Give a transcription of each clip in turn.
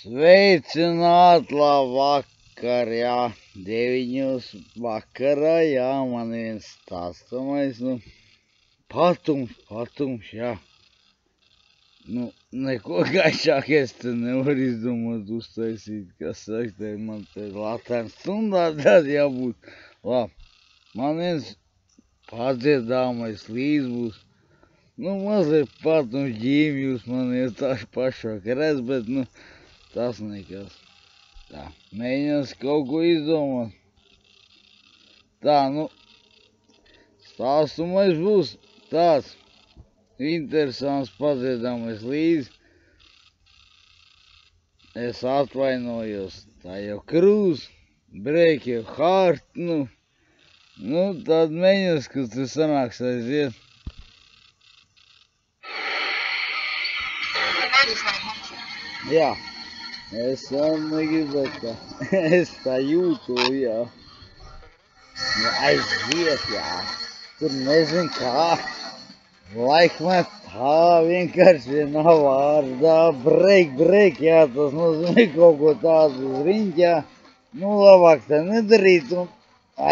Sveicināt, labvakar, jā, 9 vakarā, jā, man viens stāstamais, patums, jā. Neko gaišāk es te nevaru izdomāt uztaisīt, kas saka, man te latēm stundā tad jābūt. Labi, man viens padziedāmais līdz būs. Mazliet patums ģīmjus man iestāšu pašvakarēs, bet, tas nekas. Tā, mēģinās kaut ko izdomāt. Tā, stāstumais būs tāds interesants padziedāmais līdz. Es atvainojos, tā jau krūs, break your heart, tad mēģinās, kas tur sanāks aiziet. Jā, es negribētu tā, es tā jūtu, jā. Aiziet, jā, tur nezinu kā, laikmet tā vienkārši vienā vārdā, break, jā, tas nozīmē kaut ko tādu uz riņķā, labāk tā nedarīt un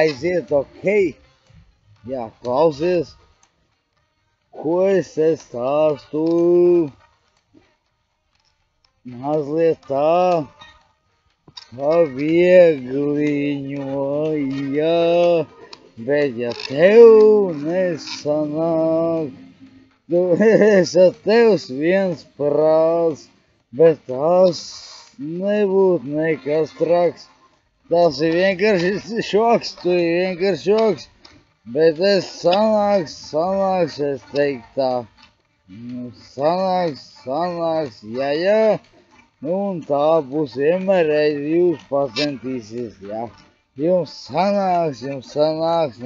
aiziet, ok. Jā, klausies, ko es stāstu. Mazliet tā, viegliņo, jā, bet ja tev nesanāk, es ar tevs viens prāts, bet tas nebūtu nekas traks, tas ir vienkārši šoks, tu ir vienkārši šoks, bet es sanāks, es teiktu tā, sanāks, jā. Un tā būs vienmēr reizi jūs pacentīsies, jā. Jums sanāks,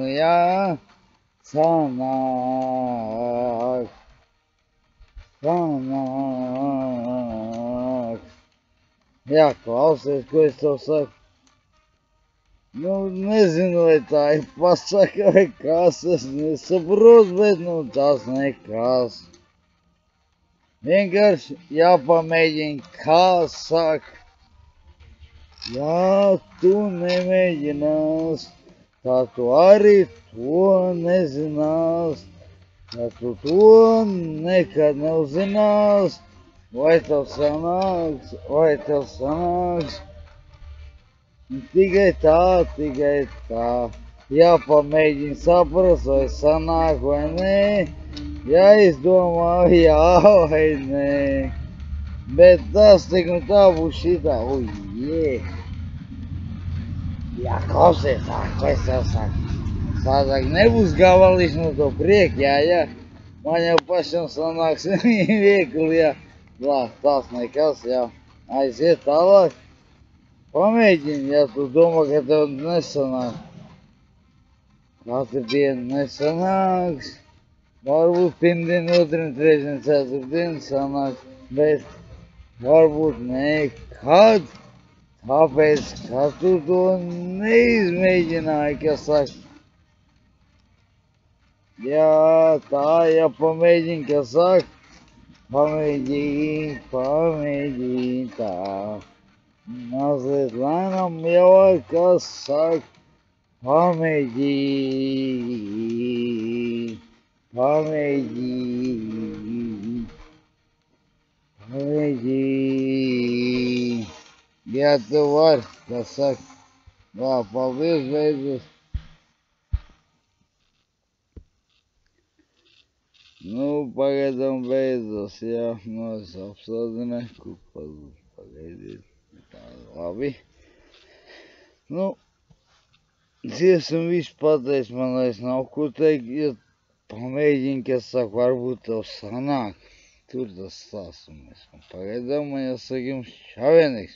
jā. Sanāks. Jā, klausies, ko es tev saku. Nezinu, vai tā ir pasaka vai kas, es nesaprotu, bet tas nekas. Vienkārši jāpamēģina, kā saka. Ja tu nemēģinās, tā tu arī to nezinās, ja tu to nekad neuzinās, vai tev sanāks, tikai tā, jāpamēģina saprast, vai sanāk vai nē. Ja es domāju, jā vai nē, bet tas tik tā būs šitā, Jā, klausies, ko es tev saku. Sādāk nebūs gavaliņš no to prieka, jā, man jau pašam sanāks viegli, jā. Tas nekas, jā, aiziet tālāk, pamēģini, ja tu domā, ka tev nesanāk. Katru dienu nesanāks. Varbūt pirmdien, otrdien, trešdien, ceturtdien sanāk, bet varbūt nekad, tāpēc, ka tu to neizmēģināji, kas saka. Jā, tā, ja pamēģini, kas saka, pamēģini tā. Mazliet lēnām jau, kas saka, pamēģini. Jā, tu vari, kas saka. Paldies, beidzot. Pagaidām beidzos, jā. Es apstādināju, pagaidiet. Labi. Dziesmu visu pateicis, man vairs nav ko teikt, ja pamēģini, kas saka, varbūt tev sanāk. Tur tas stāstums. Pagaidām man jāsaka jums čavienīgs.